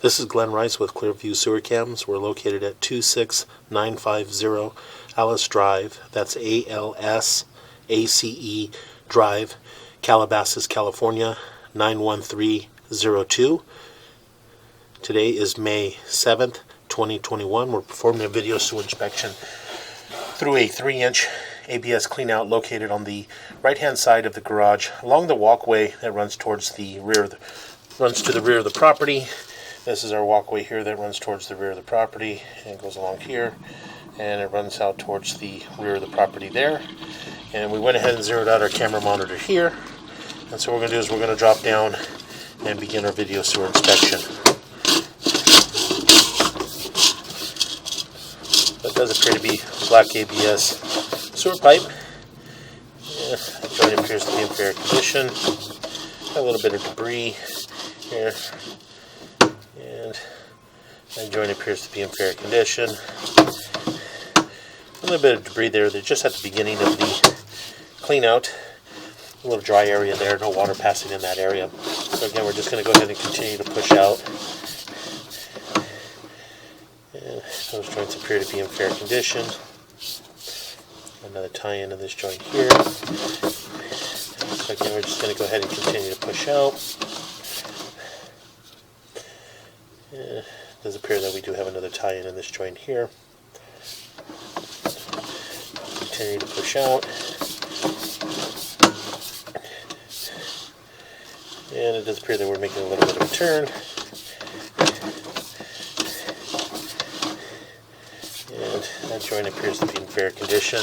This is Glenn Rice with Clearview Sewer Cams. We're located at 26950 Alsace Drive. That's ALSACE Drive, Calabasas, California, 91302. Today is May 7th, 2021. We're performing a video sewer inspection through a 3-inch ABS cleanout located on the right-hand side of the garage along the walkway that runs towards the rear of the rear of the property. This is our walkway here that runs towards the rear of the property and goes along here, and it runs out towards the rear of the property there. And we went ahead and zeroed out our camera monitor here. And so what we're going to do is we're going to drop down and begin our video sewer inspection. That does appear to be black ABS sewer pipe. The joint appears to be in fair condition. A little bit of debris here. And that joint appears to be in fair condition. A little bit of debris there. They're just at the beginning of the clean out. A little dry area there, no water passing in that area. So again, we're just going to go ahead and continue to push out. And those joints appear to be in fair condition. Another tie-in of this joint here. So again, we're just going to go ahead and continue to push out. It does appear that we do have another tie-in in this joint here. Continue to push out. And it does appear that we're making a little bit of a turn. And that joint appears to be in fair condition.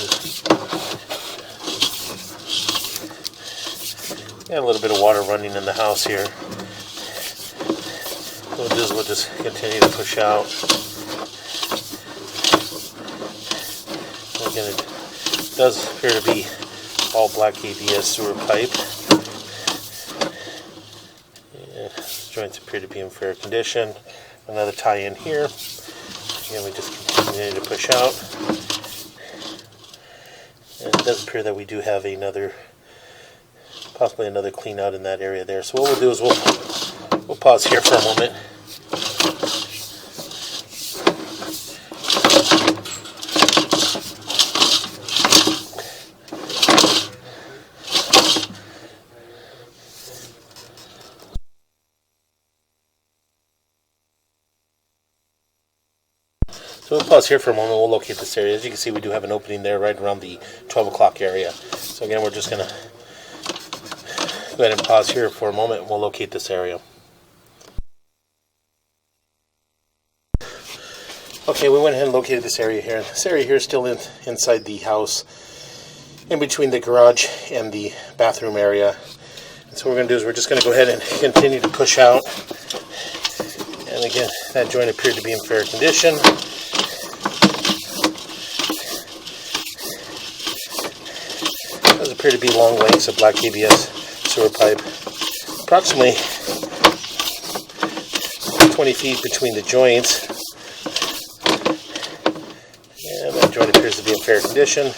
And a little bit of water running in the house here. What we'll do is we'll just continue to push out. Again, it does appear to be all black ABS sewer pipe. Joints appear to be in fair condition. Another tie-in here. Again, we just continue to push out. And it does appear that we do have possibly another clean out in that area there. So what we'll do is we'll pause here for a moment. So we'll pause here for a moment. We'll locate this area. As you can see, we do have an opening there right around the 12 o'clock area. So again, we're just going to go ahead and pause here for a moment and we'll locate this area. Okay, we went ahead and located this area here. This area here is still inside the house, in between the garage and the bathroom area. And so what we're going to do is we're just going to go ahead and continue to push out. And again, that joint appeared to be in fair condition. Those appear to be long lengths of black ABS sewer pipe, approximately 20 feet between the joints. And that joint appears to be in fair condition.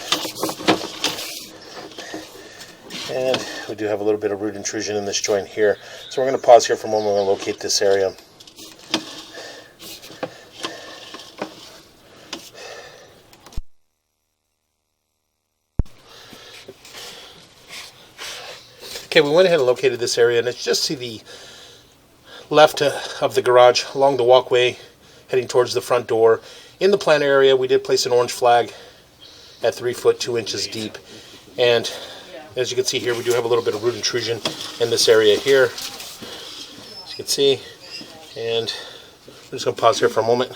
And we do have a little bit of root intrusion in this joint here. So we're going to pause here for a moment. We're going to locate this area. Okay, we went ahead and located this area, and it's just to the left of the garage, along the walkway, heading towards the front door. In the plant area, we did place an orange flag at 3 foot 2 inches deep. And as you can see here, we do have a little bit of root intrusion in this area here, as you can see. And I'm just going to pause here for a moment.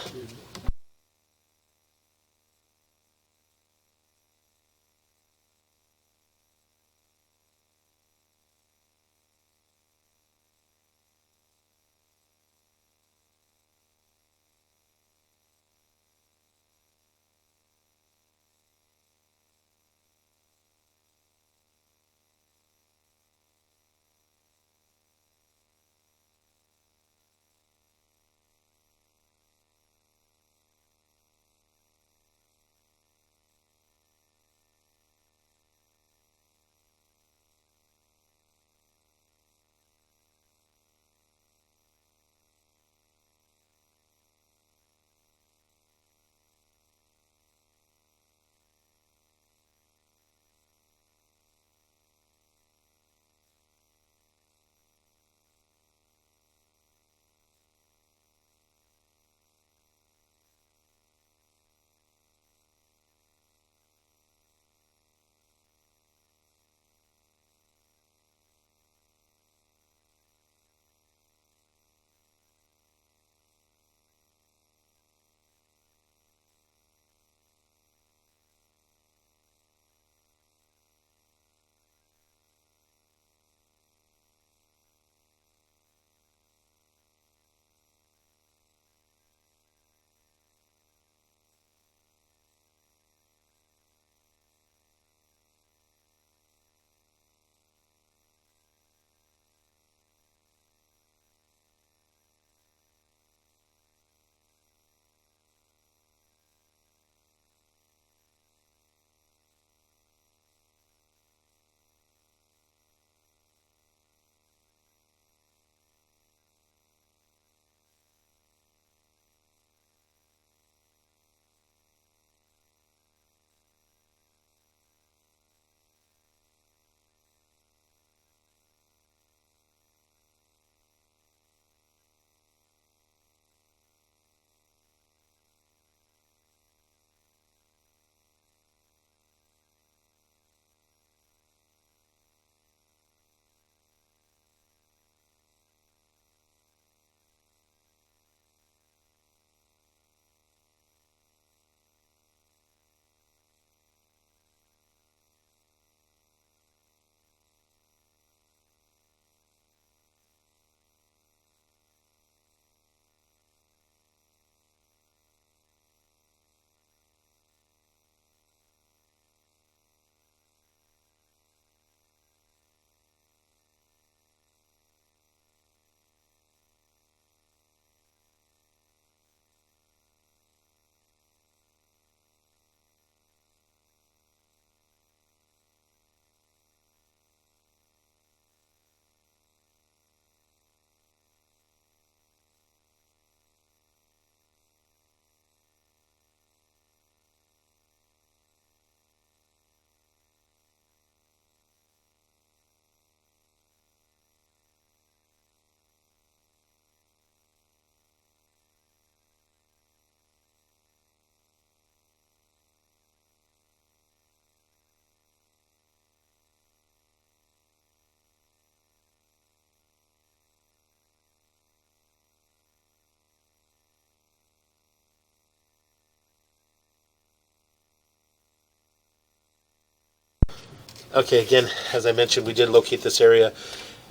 Okay, again, as I mentioned, we did locate this area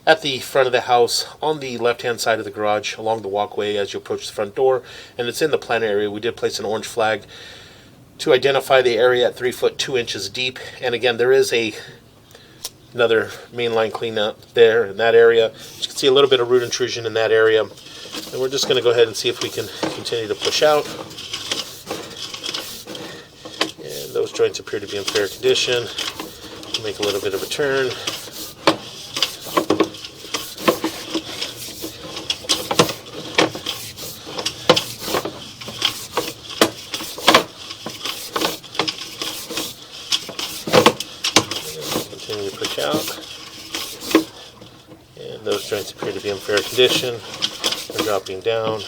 at the front of the house on the left-hand side of the garage along the walkway as you approach the front door, and it's in the plan area. We did place an orange flag to identify the area at 3 foot 2 inches deep, and again, there is another mainline cleanout there in that area. You can see a little bit of root intrusion in that area, and we're just going to go ahead and see if we can continue to push out. And those joints appear to be in fair condition. Make a little bit of a turn. Continue to push out. And those joints appear to be in fair condition. They're dropping down.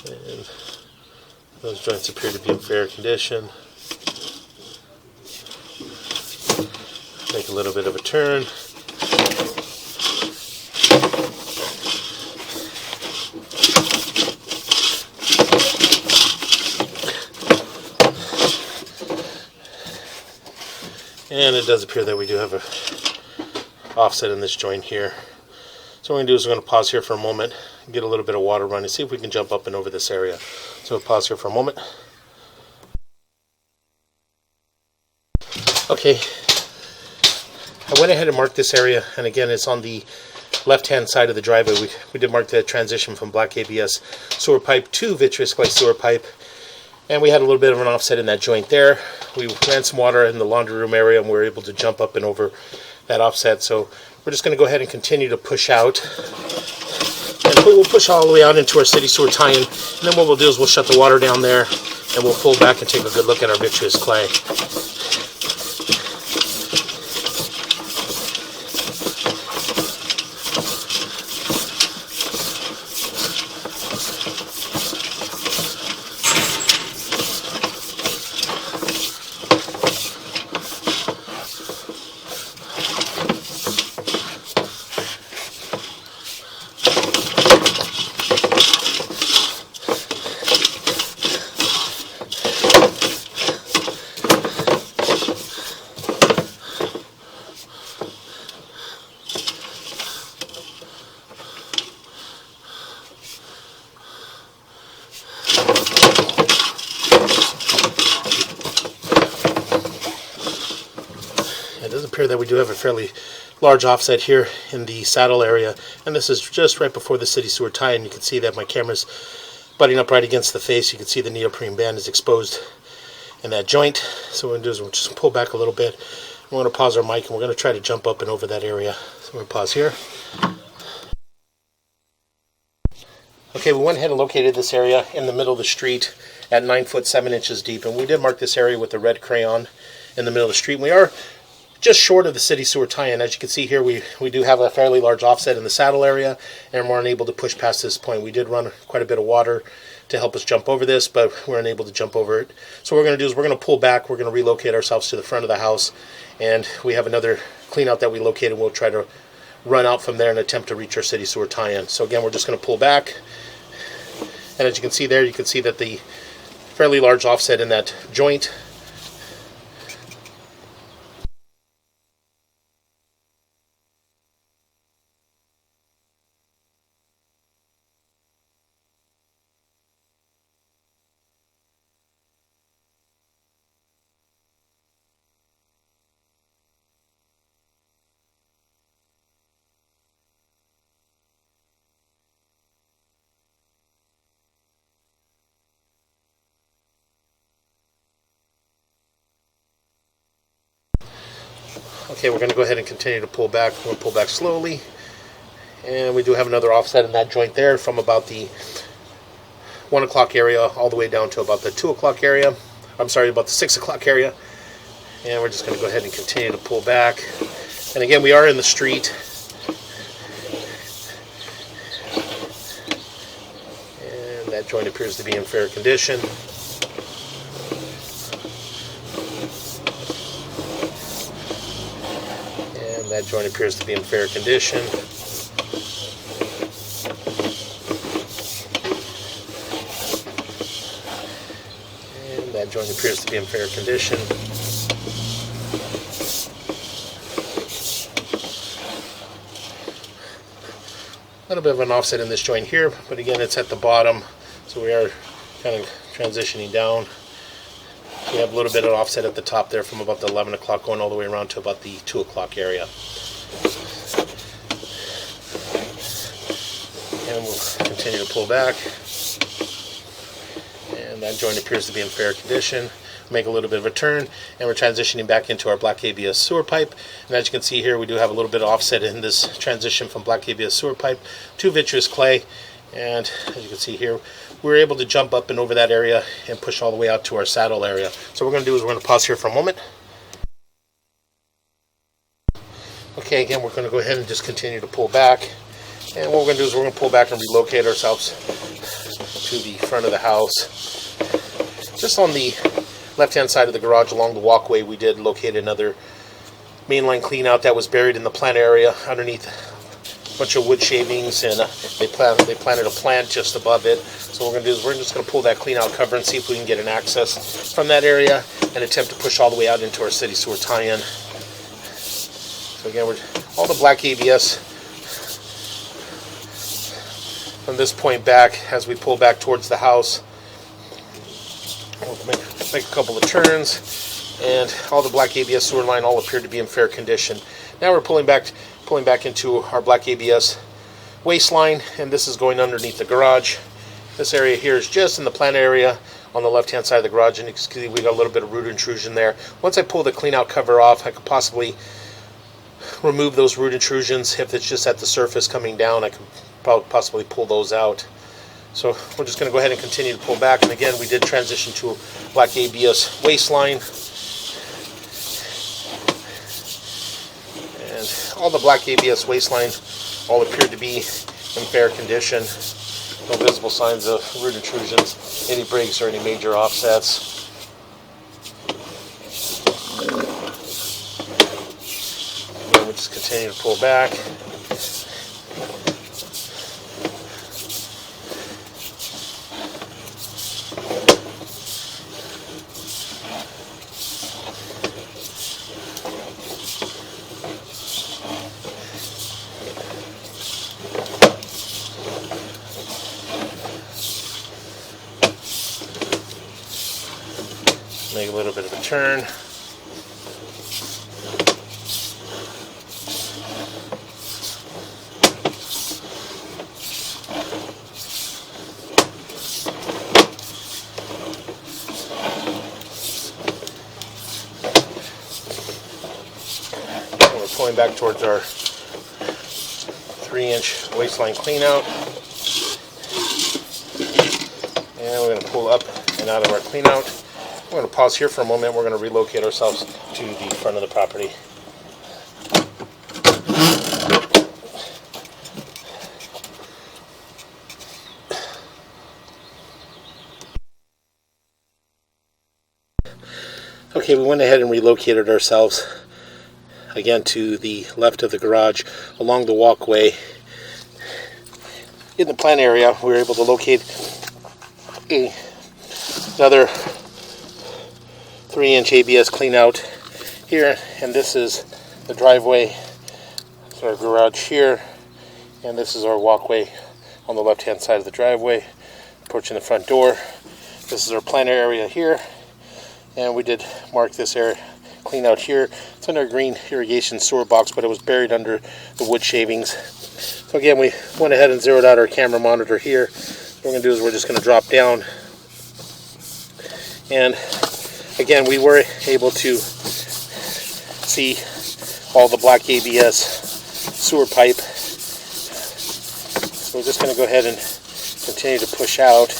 And those joints appear to be in fair condition. Make a little bit of a turn. And it does appear that we do have a offset in this joint here. So what we're going to do is we're going to pause here for a moment, get a little bit of water running, see if we can jump up and over this area. So we'll pause here for a moment. Okay. I went ahead and marked this area, and again, it's on the left-hand side of the driveway. We did mark the transition from black ABS sewer pipe to vitreous glaze sewer pipe, and we had a little bit of an offset in that joint there. We ran some water in the laundry room area, and we were able to jump up and over that offset. So we're just going to go ahead and continue to push out, and we'll push all the way out into our city sewer tie-in, and then what we'll do is we'll shut the water down there, and we'll pull back and take a good look at our vitreous clay. It does appear that we do have a fairly large offset here in the saddle area, and this is just right before the city sewer tie-in. You can see that my camera's butting up right against the face. You can see the neoprene band is exposed in that joint. So what we're going to do is we'll just pull back a little bit. We're going to pause our mic, and we're going to try to jump up and over that area. So we're going to pause here. Okay, we went ahead and located this area in the middle of the street at 9 foot 7 inches deep, and we did mark this area with a red crayon in the middle of the street. We are just short of the city sewer tie-in. As you can see here, we do have a fairly large offset in the saddle area, and we're unable to push past this point. We did run quite a bit of water to help us jump over this, but we're unable to jump over it. So what we're going to do is we're going to pull back. We're going to relocate ourselves to the front of the house, and we have another clean out that we located. We'll try to run out from there and attempt to reach our city sewer tie-in. So again, we're just going to pull back, and as you can see there, you can see that the fairly large offset in that joint. Okay, we're going to go ahead and continue to pull back. We're going to pull back slowly. And we do have another offset in that joint there from about the 1 o'clock area all the way down to about the 2 o'clock area. I'm sorry, about the 6 o'clock area. And we're just going to go ahead and continue to pull back. And again, we are in the street. And that joint appears to be in fair condition. That joint appears to be in fair condition. And that joint appears to be in fair condition. little bit of an offset in this joint here, but again, it's at the bottom, so we are kind of transitioning down. We have a little bit of offset at the top there from about the 11 o'clock going all the way around to about the 2 o'clock area. And we'll continue to pull back. And that joint appears to be in fair condition. Make a little bit of a turn, and we're transitioning back into our black ABS sewer pipe. And as you can see here, we do have a little bit of offset in this transition from black ABS sewer pipe to vitreous clay. And as you can see here, we're able to jump up and over that area and push all the way out to our saddle area. So what we're going to do is we're going to pause here for a moment. Okay, again, we're going to go ahead and just continue to pull back. And what we're going to do is we're going to pull back and relocate ourselves to the front of the house. Just on the left-hand side of the garage along the walkway, we did locate another mainline cleanout that was buried in the plant area underneath a bunch of wood shavings, and they planted a plant just above it. So what we're going to do is we're just going to pull that cleanout cover and see if we can get an access from that area and attempt to push all the way out into our city sewer tie-in. So again, all the black ABS from this point back as we pull back towards the house. We'll make a couple of turns, and all the black ABS sewer line all appeared to be in fair condition. Now we're pulling back into our black ABS waste line, and this is going underneath the garage. This area here is just in the plant area on the left hand side of the garage, and you can see we got a little bit of root intrusion there. Once I pull the clean out cover off, I could possibly remove those root intrusions. If it's just at the surface coming down, I could possibly pull those out. So we're just going to go ahead and continue to pull back, and again, we did transition to a black ABS waste line. And all the black ABS waste line all appeared to be in fair condition. No visible signs of root intrusions, any breaks, or any major offsets. And we'll just continue to pull back. Make a little bit of a turn. And we're pulling back towards our 3-inch waistline clean out. And we're going to pull up and out of our clean out. We're going to pause here for a moment. We're going to relocate ourselves to the front of the property. Okay, we went ahead and relocated ourselves again to the left of the garage along the walkway. In the plant area, we were able to locate another 3-inch ABS clean out here, and this is the driveway. It's our garage here, and this is our walkway on the left hand side of the driveway, approaching the front door. This is our plant area here, and we did mark this area clean out here. It's under a green irrigation sewer box, but it was buried under the wood shavings. So again, we went ahead and zeroed out our camera monitor here. What we're going to do is we're just going to drop down, and again, we were able to see all the black ABS sewer pipe. So we're just going to go ahead and continue to push out.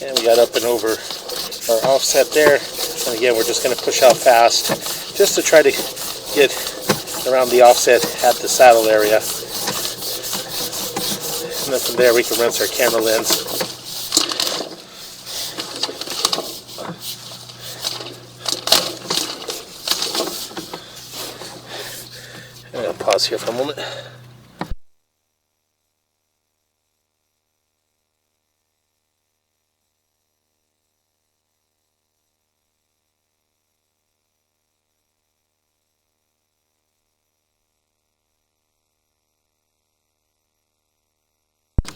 And we got up and over our offset there. And again, we're just going to push out fast just to try to get around the offset at the saddle area. And then from there we can rinse our camera lens. And I'll pause here for a moment.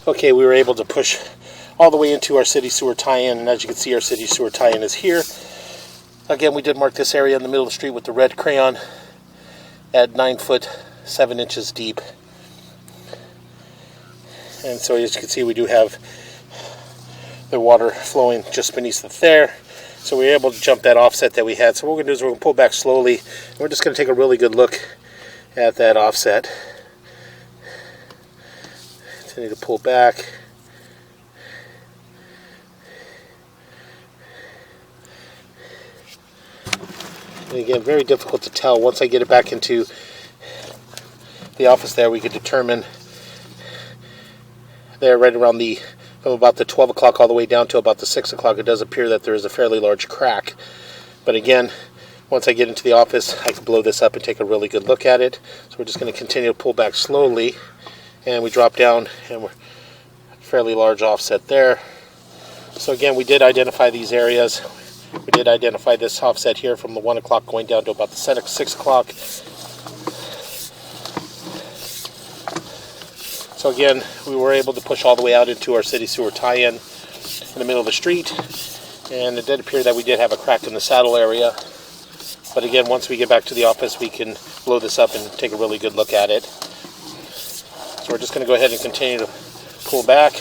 Okay, we were able to push all the way into our city sewer tie-in, and as you can see, our city sewer tie-in is here. Again, we did mark this area in the middle of the street with the red crayon at 9 foot 7 inches deep. And so as you can see, we do have the water flowing just beneath it there. So we were able to jump that offset that we had. So what we're going to do is we're going to pull back slowly, and we're just going to take a really good look at that offset. Continue to pull back. And again, very difficult to tell. Once I get it back into the office there, we could determine there right around from about the 12 o'clock all the way down to about the 6 o'clock, it does appear that there is a fairly large crack. But again, once I get into the office, I can blow this up and take a really good look at it. So we're just going to continue to pull back slowly, and we drop down, and we're fairly large offset there. So again, we did identify these areas. We did identify this offset here from the 1 o'clock going down to about the 6 o'clock. So again, we were able to push all the way out into our city sewer tie-in in the middle of the street, and it did appear that we did have a crack in the saddle area. But again, once we get back to the office, we can blow this up and take a really good look at it. So we're just going to go ahead and continue to pull back.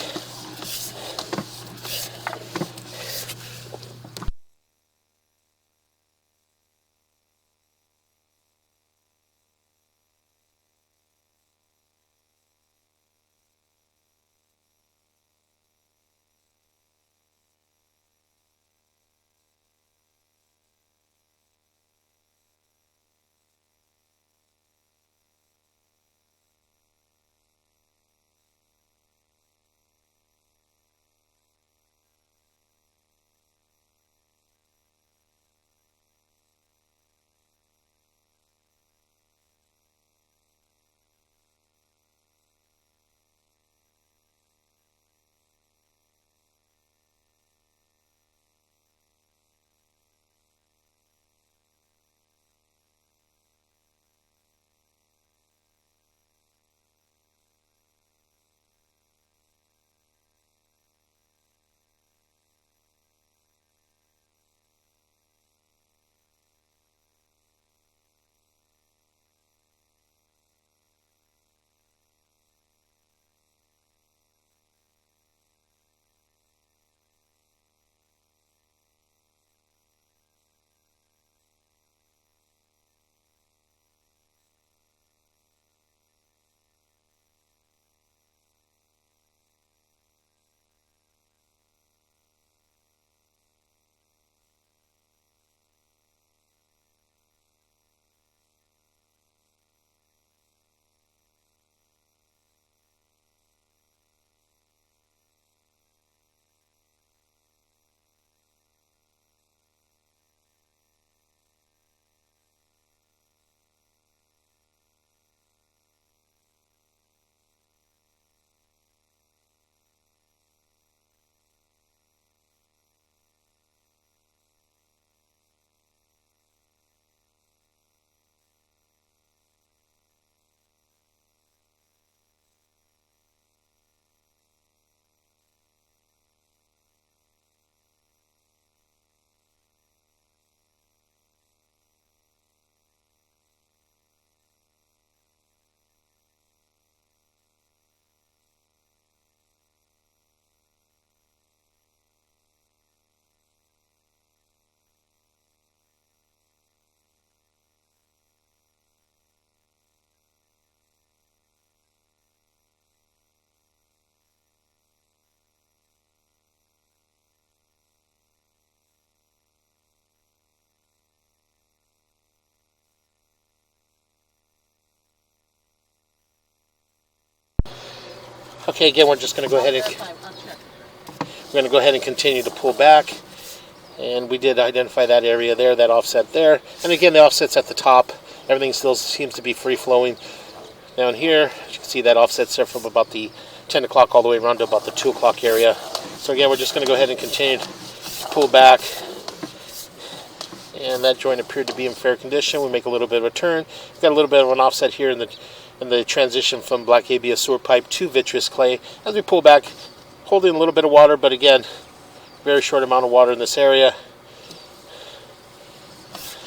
Okay, again, we're just going to go ahead and continue to pull back. And we did identify that area there, that offset there. And again, the offset's at the top. Everything still seems to be free-flowing down here. As you can see, that offset's there from about the 10 o'clock all the way around to about the 2 o'clock area. So again, we're just going to go ahead and continue to pull back. and that joint appeared to be in fair condition. We make a little bit of a turn. We've got a little bit of an offset here in the transition from black ABS sewer pipe to vitreous clay. As we pull back, holding a little bit of water, but again, very short amount of water in this area.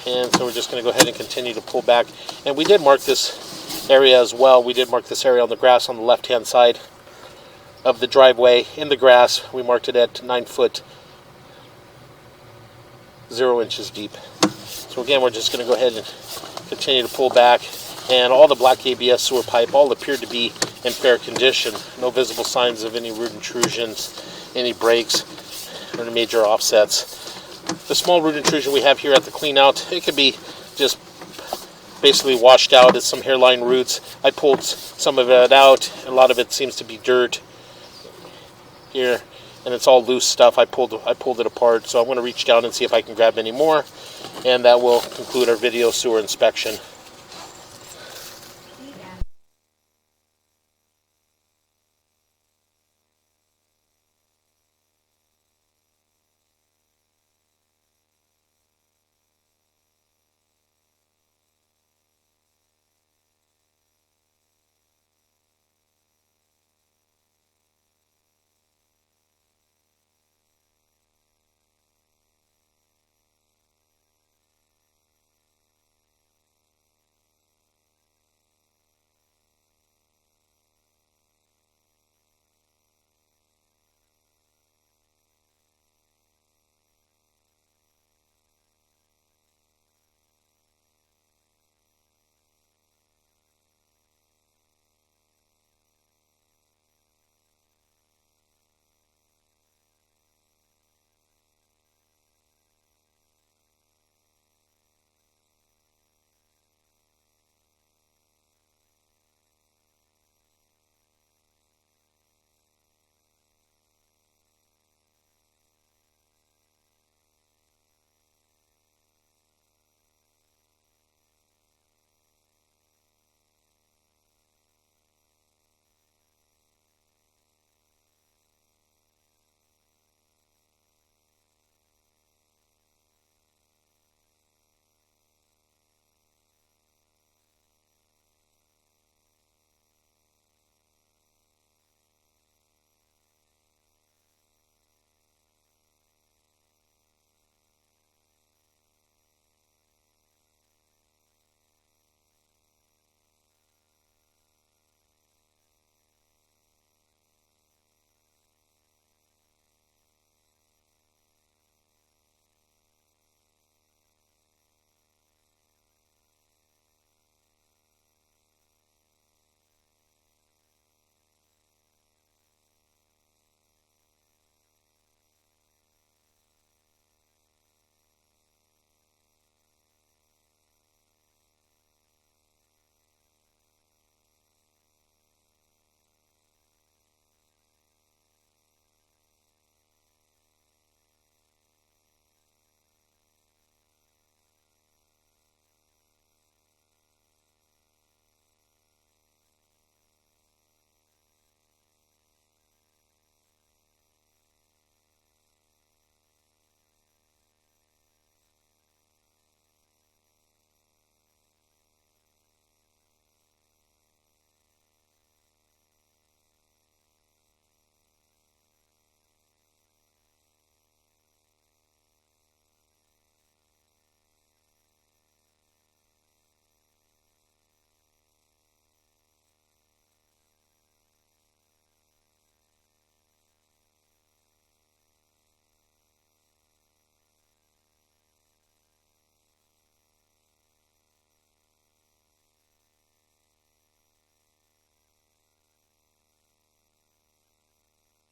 And so we're just going to go ahead and continue to pull back. And we did mark this area as well. We did mark this area on the grass on the left-hand side of the driveway in the grass. We marked it at 9 foot 0 inches deep. So again, we're just going to go ahead and continue to pull back, and all the black ABS sewer pipe all appeared to be in fair condition. No visible signs of any root intrusions, any breaks, or any major offsets. The small root intrusion we have here at the clean out, it could be just basically washed out as some hairline roots. I pulled some of it out. A lot of it seems to be dirt here, and it's all loose stuff. I pulled it apart, so I'm going to reach down and see if I can grab any more, and that will conclude our video sewer inspection.